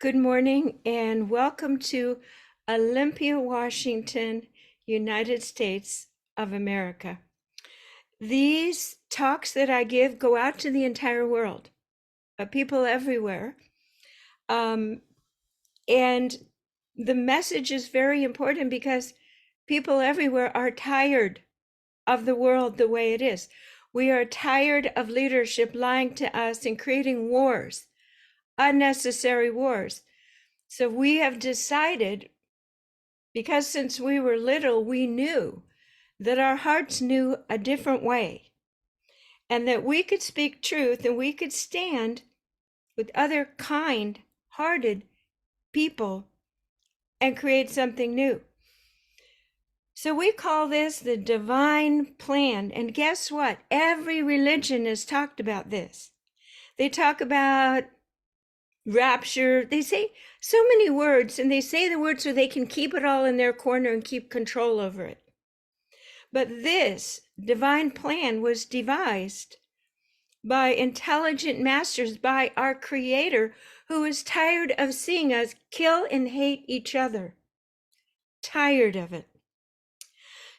Good morning and welcome to Olympia, Washington, United States of America. These talks that I give go out to the entire world, people everywhere. And the message is very important because people everywhere are tired of the world the way it is. We are tired of leadership lying to us and creating wars, unnecessary wars. So we have decided, because since we were little, we knew that our hearts knew a different way and that we could speak truth and we could stand with other kind-hearted people and create something new. So we call this the divine plan. And guess what? Every religion has talked about this. They talk about rapture. They say so many words, and they say the words so they can keep it all in their corner and keep control over it. But this divine plan was devised by intelligent masters, by our Creator, who is tired of seeing us kill and hate each other. Tired of it.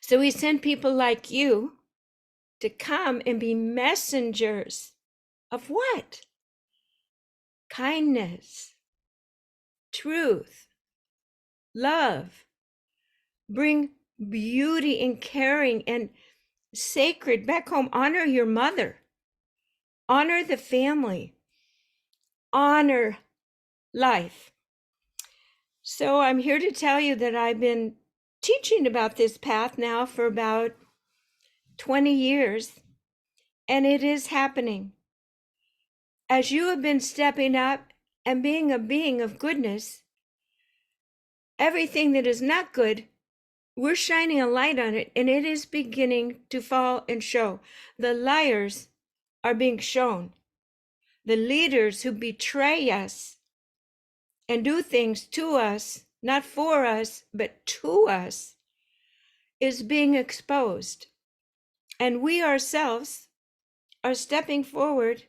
So he sent people like you to come and be messengers of what? Kindness, truth, love. Bring beauty and caring and sacred back home. Honor your mother. Honor the family. Honor life. So I'm here to tell you that I've been teaching about this path now for about 20 years, and it is happening. As you have been stepping up and being a being of goodness, everything that is not good, we're shining a light on it, and it is beginning to fall and show. The liars are being shown. The leaders who betray us and do things to us, not for us, but to us, is being exposed. And we ourselves are stepping forward,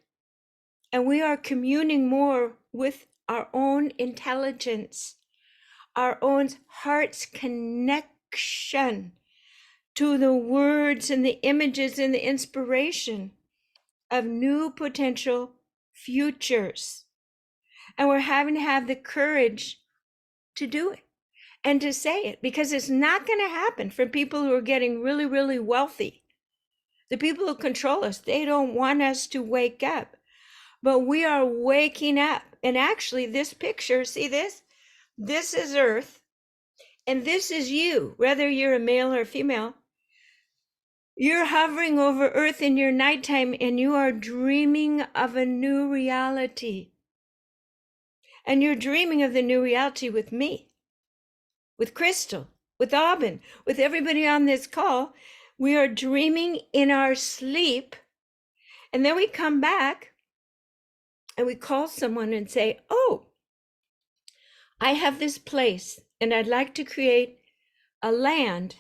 and we are communing more with our own intelligence, our own heart's connection to the words and the images and the inspiration of new potential futures. And we're having to have the courage to do it and to say it, because it's not going to happen for people who are getting really, really wealthy. The people who control us, they don't want us to wake up, but we are waking up. And actually this picture, see this? This is Earth, and this is you, whether you're a male or a female. You're hovering over Earth in your nighttime, and you are dreaming of a new reality. And you're dreaming of the new reality with me, with Crystal, with Aubin, with everybody on this call. We are dreaming in our sleep, and then we come back and we call someone and say, oh, I have this place, and I'd like to create a land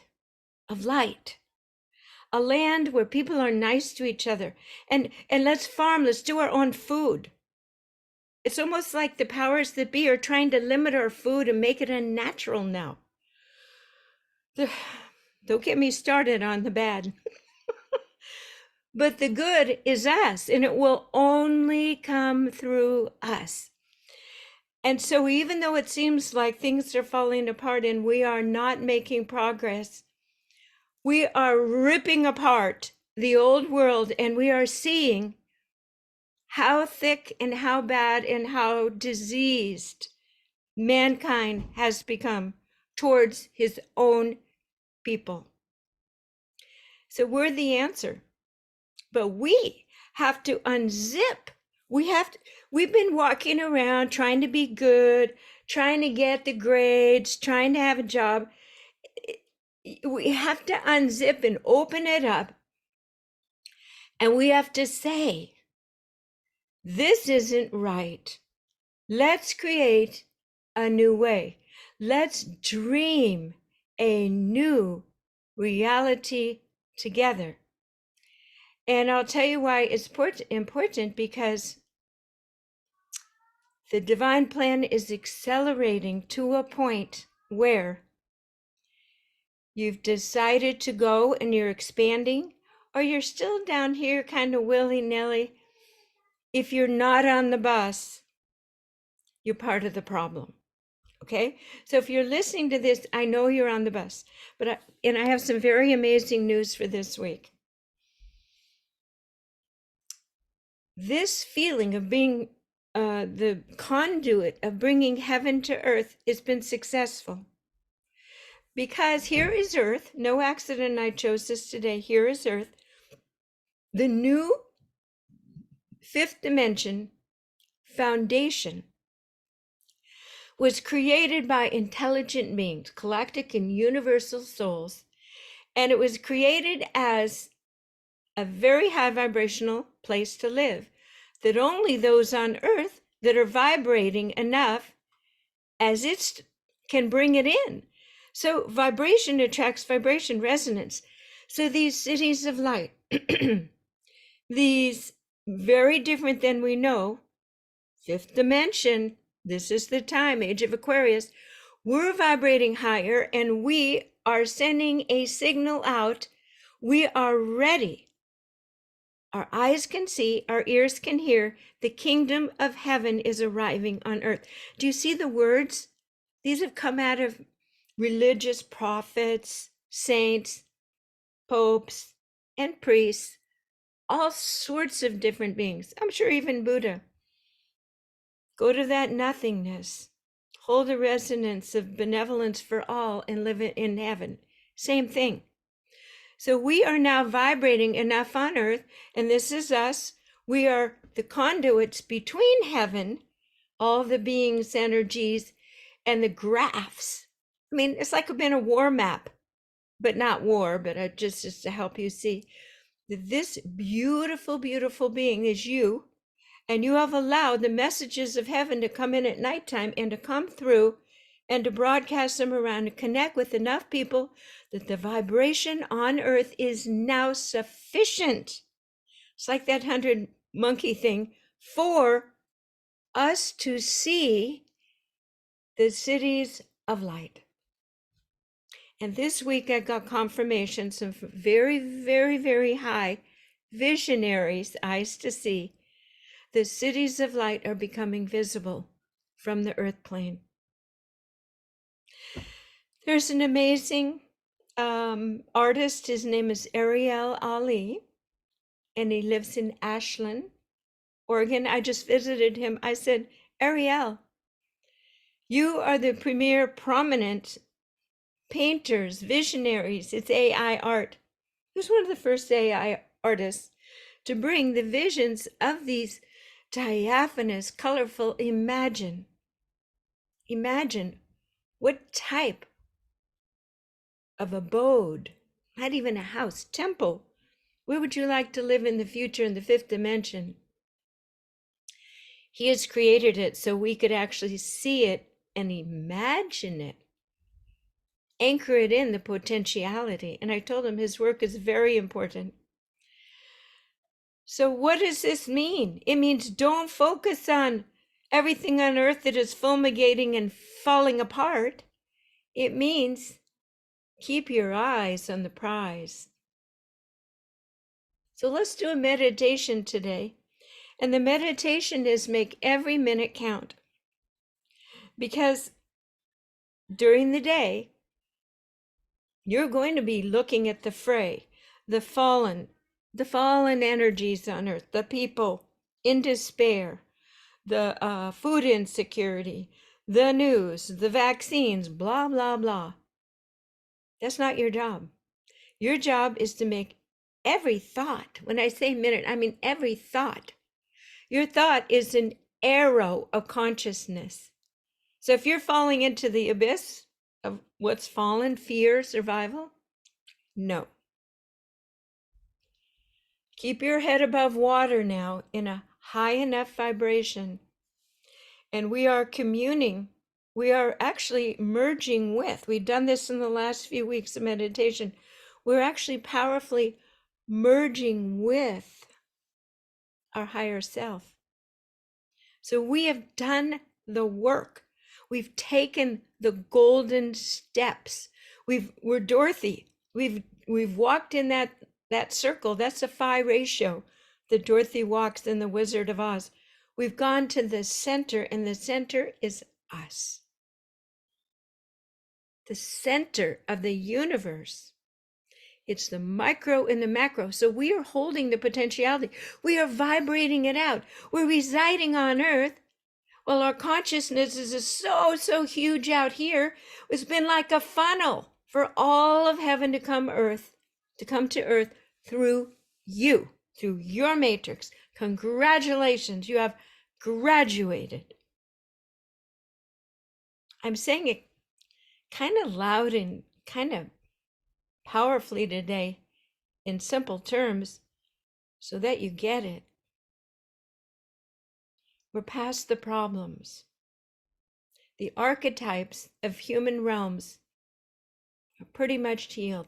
of light. A land where people are nice to each other, and let's farm, let's do our own food. It's almost like the powers that be are trying to limit our food and make it unnatural now. Don't get me started on the bad. But the good is us, and it will only come through us. And so even though it seems like things are falling apart and we are not making progress, we are ripping apart the old world, and we are seeing how thick and how bad and how diseased mankind has become towards his own people. So we're the answer, but we have to unzip. We've been walking around trying to be good, trying to get the grades, trying to have a job. We have to unzip and open it up, and we have to say, this isn't right. Let's create a new way. Let's dream a new reality together. And I'll tell you why it's important, because The divine plan is accelerating to a point where you've decided to go and you're expanding, or you're still down here kind of willy-nilly. If you're not on the bus, you're part of the problem. Okay? So if you're listening to this, I know you're on the bus, but I have some very amazing news for this week. This feeling of being the conduit of bringing heaven to earth has been successful. Because here is earth, no accident I chose this today, here is earth, the new fifth dimension foundation was created by intelligent beings, galactic and universal souls, and it was created as a very high vibrational place to live, that only those on earth that are vibrating enough as it can bring it in. So vibration attracts vibration, resonance. So these cities of light, these very different than we know, fifth dimension, this is the time, age of Aquarius, we're vibrating higher and we are sending a signal out. We are ready. Our eyes can see, our ears can hear. The kingdom of heaven is arriving on earth. Do you see the words? These have come out of religious prophets, saints, popes, and priests, all sorts of different beings. I'm sure even Buddha. Go to that nothingness. Hold a resonance of benevolence for all and live in heaven. Same thing. So we are now vibrating enough on earth, and this is us. We are the conduits between heaven, all the beings, energies, and the graphs. I mean, it's like been a war map, but not war, but just to help you see that this beautiful, beautiful being is you, and you have allowed the messages of heaven to come in at nighttime and to come through and to broadcast them around and connect with enough people that the vibration on earth is now sufficient. It's like that 100 monkey thing for us to see the cities of light. And this week I got confirmation, some very, very, very high visionaries, eyes to see. The cities of light are becoming visible from the earth plane. There's an amazing artist. His name is Ariel Ali, and he lives in Ashland, Oregon. I just visited him. I said, Ariel, you are the premier prominent painters, visionaries. It's AI art. He was one of the first AI artists to bring the visions of these diaphanous, colorful, imagine what type of abode, not even a house, temple, where would you like to live in the future in the fifth dimension? He has created it so we could actually see it and imagine it, anchor it in the potentiality. And I told him his work is very important. So what does this mean? It means don't focus on everything on earth that is fumigating and falling apart. It means keep your eyes on the prize. So let's do a meditation today. And the meditation is make every minute count. Because during the day, you're going to be looking at the fray, the fallen energies on earth, the people in despair, the food insecurity, the news, the vaccines, blah, blah, blah. That's not your job. Your job is to make every thought, when I say minute, I mean every thought. Your thought is an arrow of consciousness. So if you're falling into the abyss of what's fallen, fear, survival, no. Keep your head above water now in a high enough vibration. And we are communing. We are actually merging with, we've done this in the last few weeks of meditation. We're actually powerfully merging with our higher self. So we have done the work. We've taken the golden steps. We're Dorothy. We've walked in that circle. That's a phi ratio that Dorothy walks in the Wizard of Oz. We've gone to the center, and the center is us. The center of the universe. It's the micro and the macro. So we are holding the potentiality. We are vibrating it out. We're residing on Earth. Well, our consciousness is so huge out here. It's been like a funnel for all of heaven to come to Earth through you, through your matrix. Congratulations, you have graduated. I'm saying it kind of loud and kind of powerfully today in simple terms so that you get it. We're past the problems. The archetypes of human realms are pretty much healed.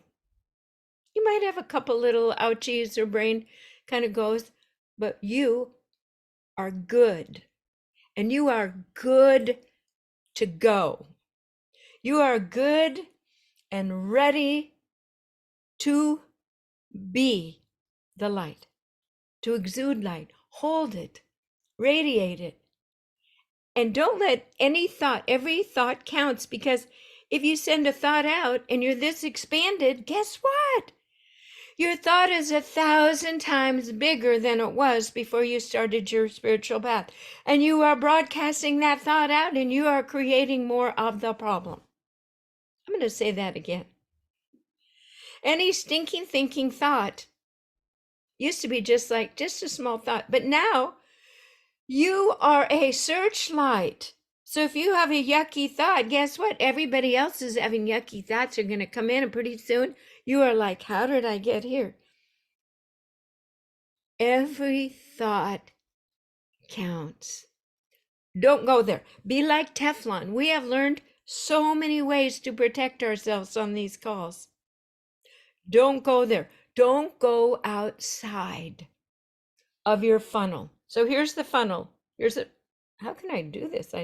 You might have a couple little ouchies or brain kind of goes, but you are good. And you are good to go. You are good and ready to be the light, to exude light, hold it, radiate it. And don't let any thought, every thought counts, because if you send a thought out and you're this expanded, guess what? Your thought is 1,000 times bigger than it was before you started your spiritual path. And you are broadcasting that thought out, and you are creating more of the problem. I'm going to say that again. Any stinking thinking thought used to be just a small thought, but now you are a searchlight. So if you have a yucky thought, guess what? Everybody else is having yucky thoughts are going to come in, and pretty soon you are like, how did I get here? Every thought counts. Don't go there. Be like Teflon. We have learned so many ways to protect ourselves on these calls. Don't go there. Don't go outside of your funnel. So here's the funnel. How can I do this?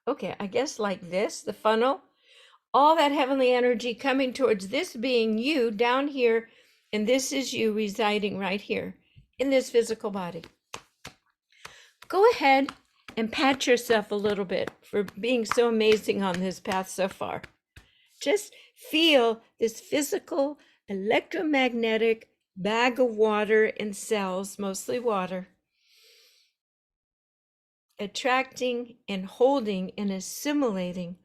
Okay, I guess like this, the funnel, all that heavenly energy coming towards this being you down here, and this is you residing right here in this physical body. Go ahead and pat yourself a little bit for being so amazing on this path so far. Just feel this physical, electromagnetic bag of water and cells, mostly water, attracting and holding and assimilating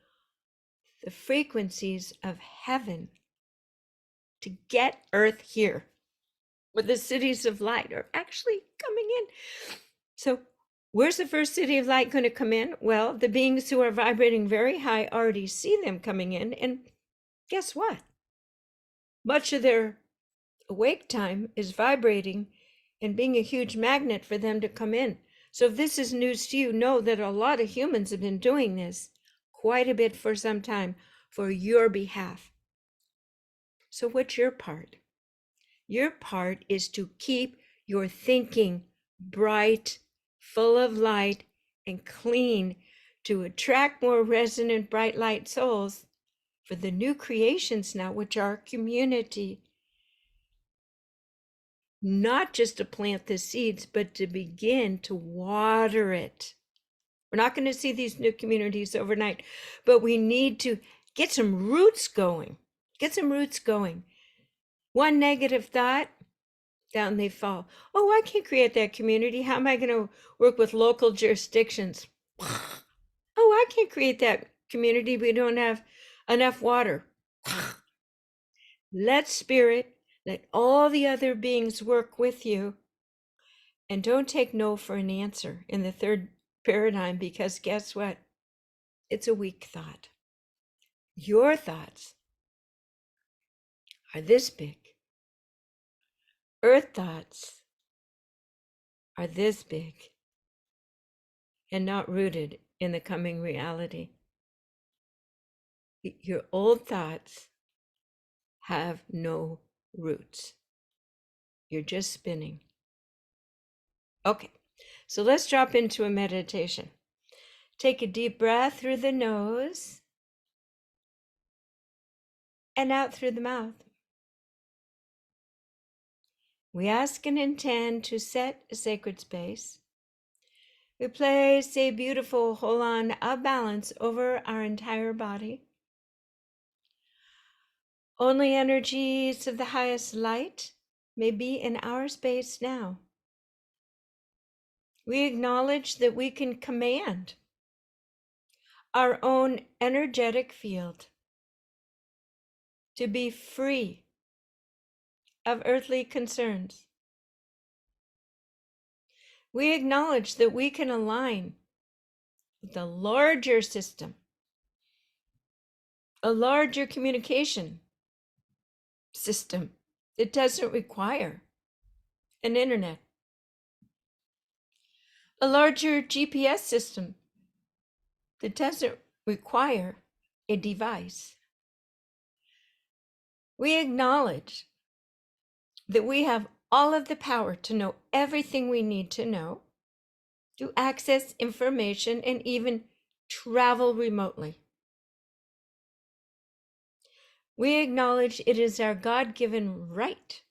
the frequencies of heaven to get Earth here, where the cities of light are actually coming in. So where's the first city of light going to come in? Well, the beings who are vibrating very high already see them coming in, and guess what? Much of their awake time is vibrating and being a huge magnet for them to come in. So if this is news to you, know that a lot of humans have been doing this quite a bit for some time for your behalf. So what's your part? Your part is to keep your thinking bright, full of light, and clean, to attract more resonant, bright light souls for the new creations now, which are community. Not just to plant the seeds, but to begin to water it. We're not going to see these new communities overnight, but we need to get some roots going. Get some roots going. One negative thought, down they fall. Oh, I can't create that community. How am I going to work with local jurisdictions? Oh, I can't create that community. We don't have enough water. Let spirit, let all the other beings work with you. And don't take no for an answer in the third paradigm, because guess what? It's a weak thought. Your thoughts are this big. Earth thoughts are this big and not rooted in the coming reality. Your old thoughts have no roots. You're just spinning. Okay, So let's drop into a meditation. Take a deep breath through the nose and out through the mouth. We ask and intend to set a sacred space. We place a beautiful hold-on of balance over our entire body. Only energies of the highest light may be in our space now. We acknowledge that we can command our own energetic field to be free of earthly concerns. We acknowledge that we can align with the larger system, a larger communication system that doesn't require an internet, a larger GPS system that doesn't require a device. We acknowledge that we have all of the power to know everything we need to know, to access information, and even travel remotely. We acknowledge it is our God-given right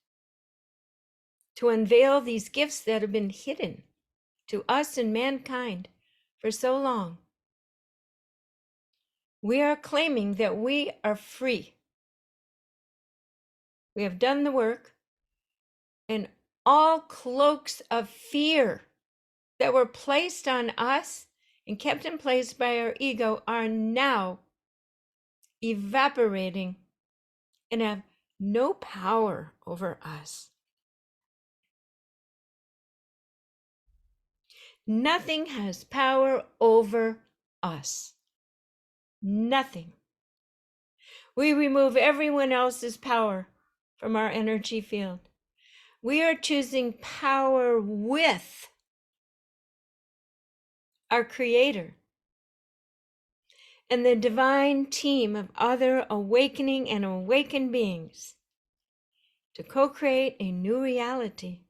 to unveil these gifts that have been hidden to us and mankind for so long. We are claiming that we are free. We have done the work, and all cloaks of fear that were placed on us and kept in place by our ego are now evaporating and have no power over us. Nothing has power over us. Nothing. We remove everyone else's power from our energy field. We are choosing power with our Creator and the divine team of other awakening and awakened beings to co-create a new reality.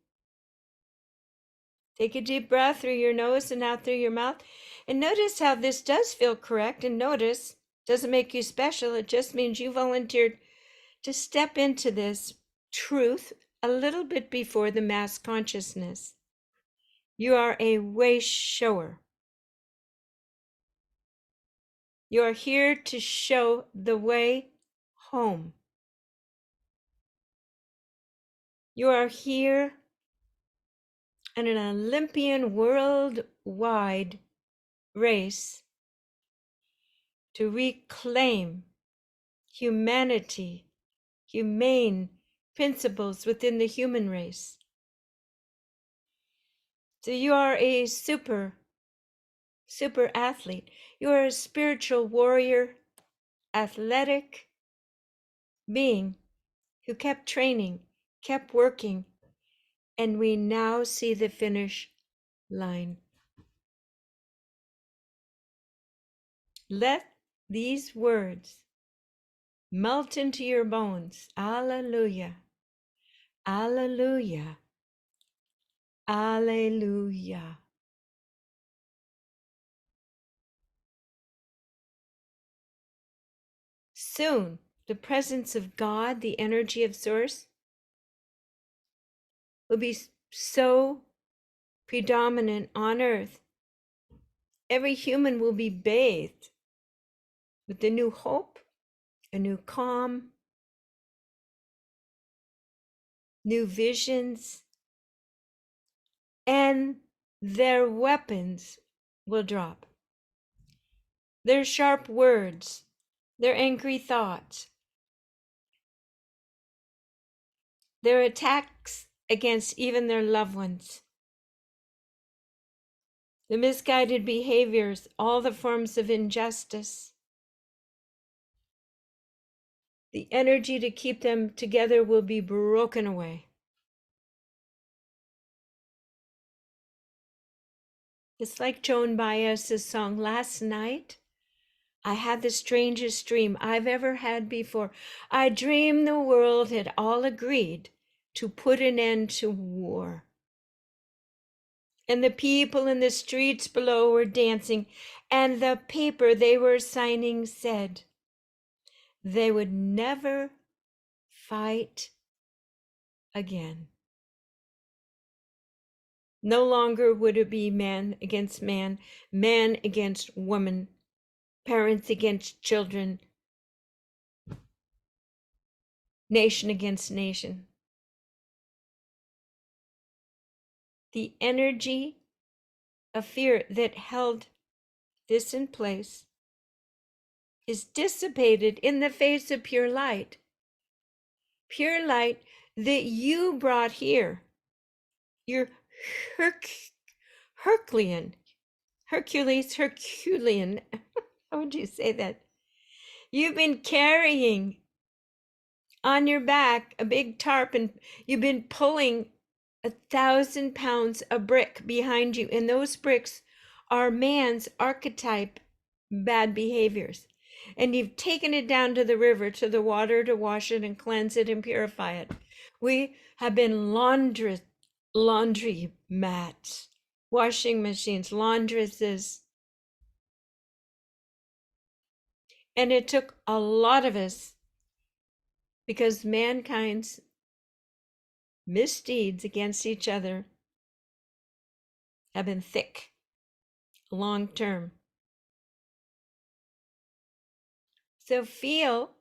Take a deep breath through your nose and out through your mouth, and notice how this does feel correct. And notice, doesn't make you special, it just means you volunteered to step into this truth a little bit before the mass consciousness. You are a way shower. You are here to show the way home. You are here in an Olympian worldwide race to reclaim humanity, humane principles within the human race. So you are a super athlete. You are a spiritual warrior, athletic being who kept training, kept working, and we now see the finish line. Let these words melt into your bones. Alleluia. Alleluia. Alleluia. Soon, the presence of God, the energy of Source, will be so predominant on earth. Every human will be bathed with a new hope, a new calm, new visions, and their weapons will drop. Their sharp words, their angry thoughts, their attacks against even their loved ones, the misguided behaviors, all the forms of injustice. The energy to keep them together will be broken away. It's like Joan Baez's song, "Last night, I had the strangest dream I've ever had before. I dreamed the world had all agreed to put an end to war. And the people in the streets below were dancing, and the paper they were signing said they would never fight again. No longer would it be man against man, man against woman, parents against children, nation against nation. The energy of fear that held this in place is dissipated in the face of pure light that you brought here. Your Herculean, Herculean, how would you say that? You've been carrying on your back a big tarp, and you've been pulling 1,000 pounds of brick behind you, and those bricks are man's archetype bad behaviors. And you've taken it down to the river, to the water, to wash it and cleanse it and purify it. We have been laundry mats, washing machines, laundresses. And it took a lot of us, because mankind's misdeeds against each other have been thick, long term. So feel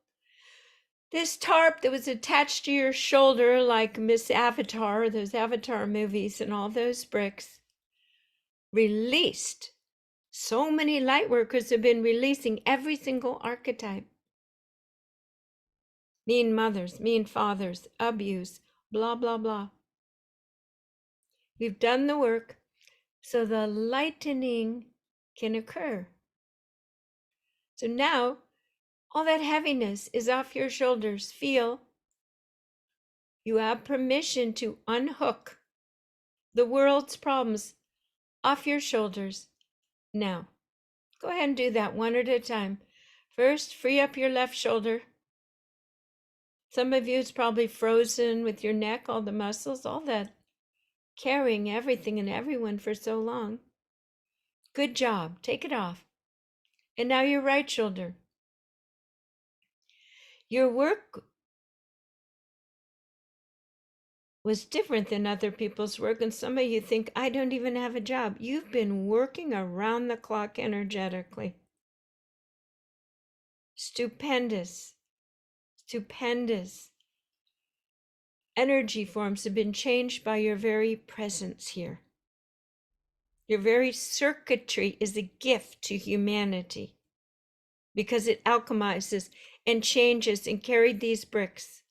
this tarp that was attached to your shoulder, like Miss Avatar, those Avatar movies, and all those bricks, released. So many light workers have been releasing every single archetype. Mean mothers, mean fathers, abuse, blah, blah, blah. We've done the work so the lightening can occur. So now all that heaviness is off your shoulders. Feel you have permission to unhook the world's problems off your shoulders now. Go ahead and do that one at a time. First, free up your left shoulder. Some of you, it's probably frozen with your neck, all the muscles, all that, carrying everything and everyone for so long. Good job. Take it off. And now your right shoulder. Your work was different than other people's work, and some of you think, I don't even have a job. You've been working around the clock energetically. Stupendous energy forms have been changed by your very presence here. Your very circuitry is a gift to humanity because it alchemizes and changes and carried these bricks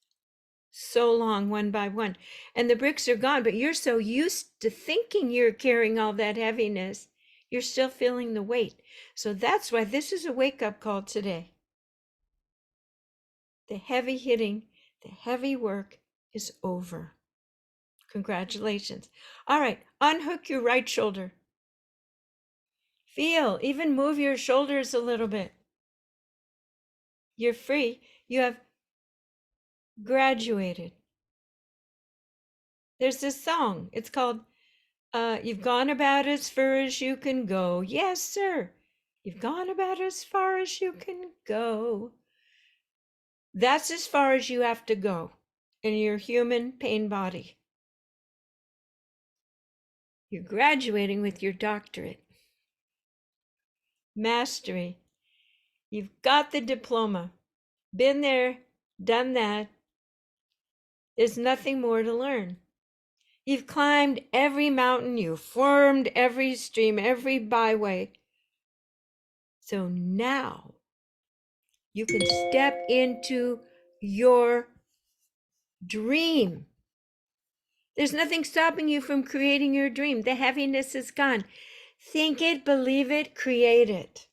so long, one by one. And the bricks are gone, but you're so used to thinking you're carrying all that heaviness, you're still feeling the weight. So that's why this is a wake-up call today. The heavy hitting, the heavy work is over. Congratulations. All right, unhook your right shoulder. Feel, even move your shoulders a little bit. You're free. You have graduated. There's this song. It's called, You've Gone About As Far As You Can Go. Yes, sir. You've gone about as far as you can go. That's as far as you have to go in your human pain body. You're graduating with your doctorate. Mastery. You've got the diploma. Been there, done that. There's nothing more to learn. You've climbed every mountain. You've formed every stream, every byway. So now you can step into your dream. There's nothing stopping you from creating your dream. The heaviness is gone. Think it, believe it, create it.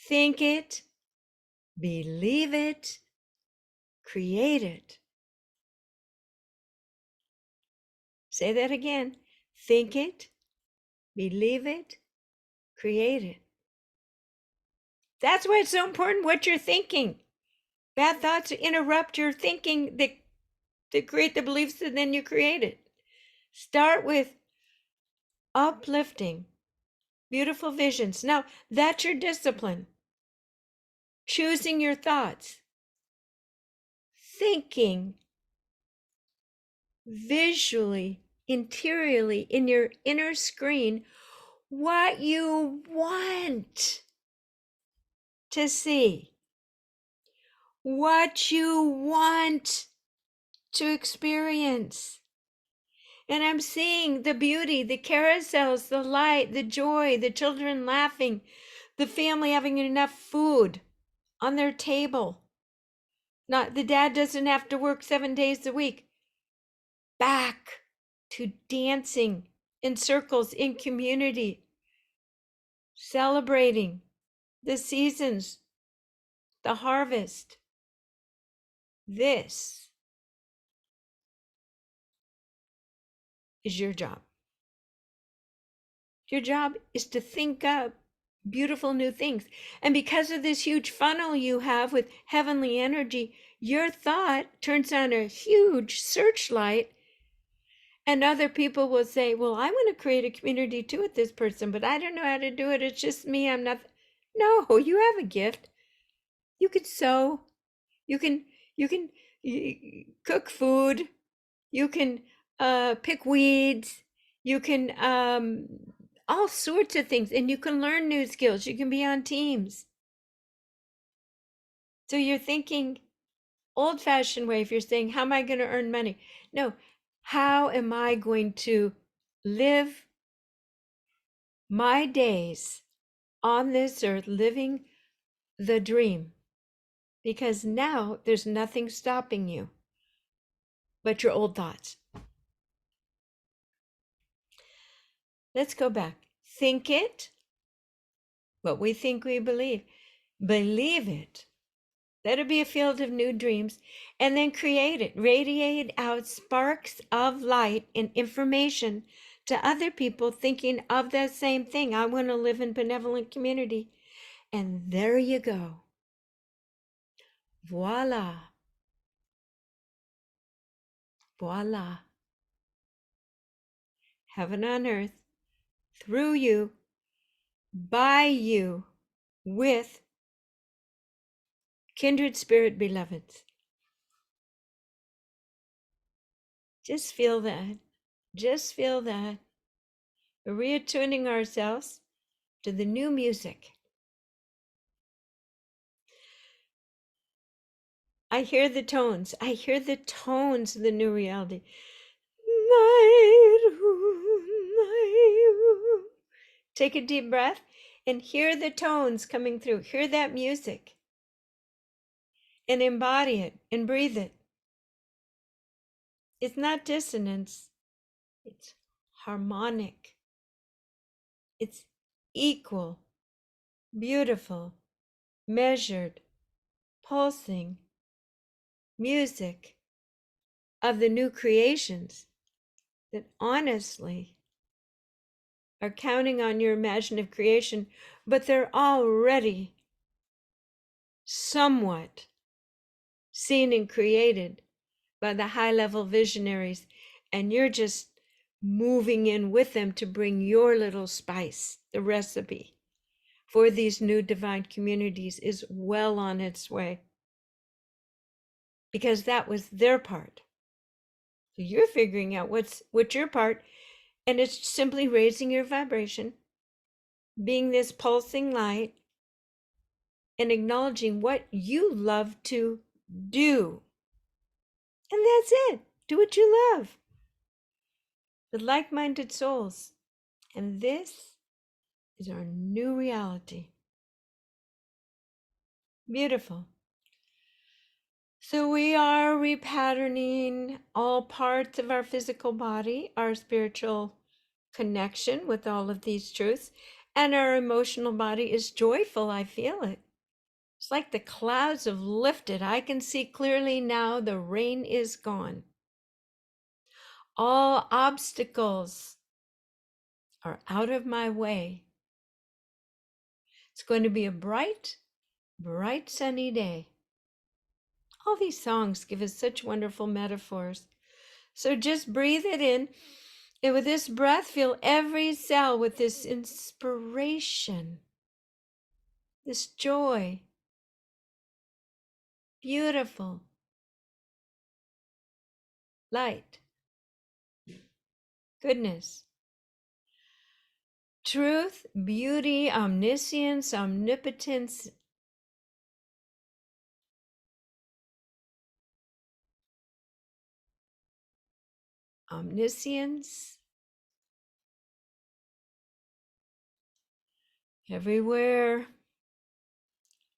Think it, believe it, create it. Say that again. Think it, believe it, create it. That's why it's so important what you're thinking. Bad thoughts interrupt your thinking that create the beliefs, and then you create it. Start with uplifting, beautiful visions. Now, that's your discipline. Choosing your thoughts, thinking visually, interiorly, in your inner screen, what you want to see, what you want to experience. And I'm seeing the beauty, the carousels, the light, the joy, the children laughing, the family having enough food on their table. Not the dad doesn't have to work 7 days a week. Back to dancing in circles in community, celebrating the seasons, the harvest. This is your job. Your job is to think up beautiful new things. And because of this huge funnel you have with heavenly energy, your thought turns on a huge searchlight. And other people will say, well, I want to create a community too with this person, but I don't know how to do it. It's just me. I'm not. No, you have a gift. You can sew. You can cook food. You can pick weeds. You can all sorts of things, and you can learn new skills. You can be on teams. So you're thinking old-fashioned way. If you're saying, how am I going to earn money? No, how am I going to live my days on this earth living the dream? Because now there's nothing stopping you but your old thoughts. Let's go back. Think it, what we think we believe. Believe it. Let it be a field of new dreams, and then create it. Radiate out sparks of light and information to other people thinking of the same thing. I want to live in benevolent community. And there you go. Voila. Voila. Heaven on earth, through you, by you, with kindred spirit beloveds. Just feel that. Just feel that. We're reattuning ourselves to the new music. I hear the tones. I hear the tones of the new reality. Take a deep breath and hear the tones coming through. Hear that music and embody it and breathe it. It's not dissonance. It's harmonic. It's equal, beautiful, measured, pulsing music of the new creations that honestly are counting on your imaginative creation, but they're already somewhat seen and created by the high-level visionaries, and you're just moving in with them to bring your little spice. The recipe for these new divine communities is well on its way, because that was their part. So you're figuring out what's your part, and it's simply raising your vibration, being this pulsing light, and acknowledging what you love to do. And that's it. Do what you love with like-minded souls. And this is our new reality. Beautiful. So we are repatterning all parts of our physical body, our spiritual connection with all of these truths, and our emotional body is joyful. I feel it. It's like the clouds have lifted. I can see clearly now. The rain is gone. All obstacles are out of my way. It's going to be a bright, bright sunny day. All these songs give us such wonderful metaphors. So just breathe it in And with this breath, fill every cell with this inspiration, this joy, beautiful light, goodness, truth, beauty, omniscience, omnipotence, omniscience, everywhere,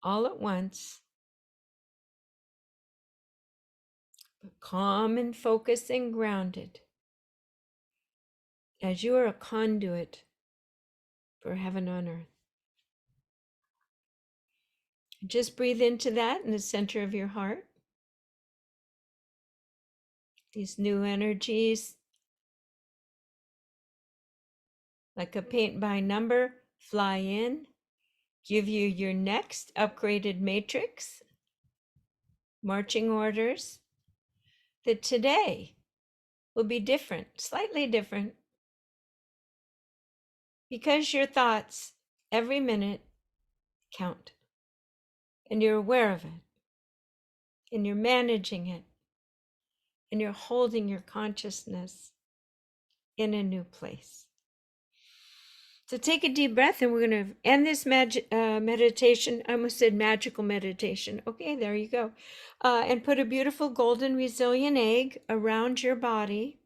all at once, calm and focused and grounded, as you are a conduit for heaven on earth. Just breathe into that in the center of your heart. These new energies, like a paint by number, fly in, give you your next upgraded matrix, marching orders, that today will be different, slightly different, because your thoughts every minute count, and you're aware of it, and you're managing it, and you're holding your consciousness in a new place. So take a deep breath, and we're going to end this meditation. I almost said magical meditation. Okay, there you go. And put a beautiful golden resilient egg around your body.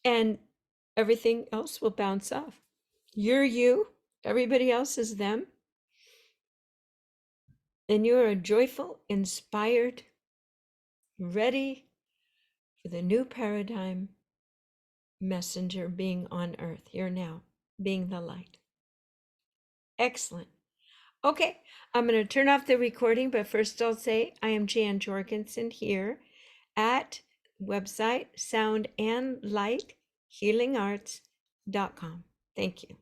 And everything else will bounce off. You're you. Everybody else is them. And you're a joyful, inspired, ready for the new paradigm messenger being on earth here now, being the light. Excellent. Okay, I'm going to turn off the recording, but first I'll say I am Jan Jorgensen here at website soundandlighthealingarts.com. Thank you.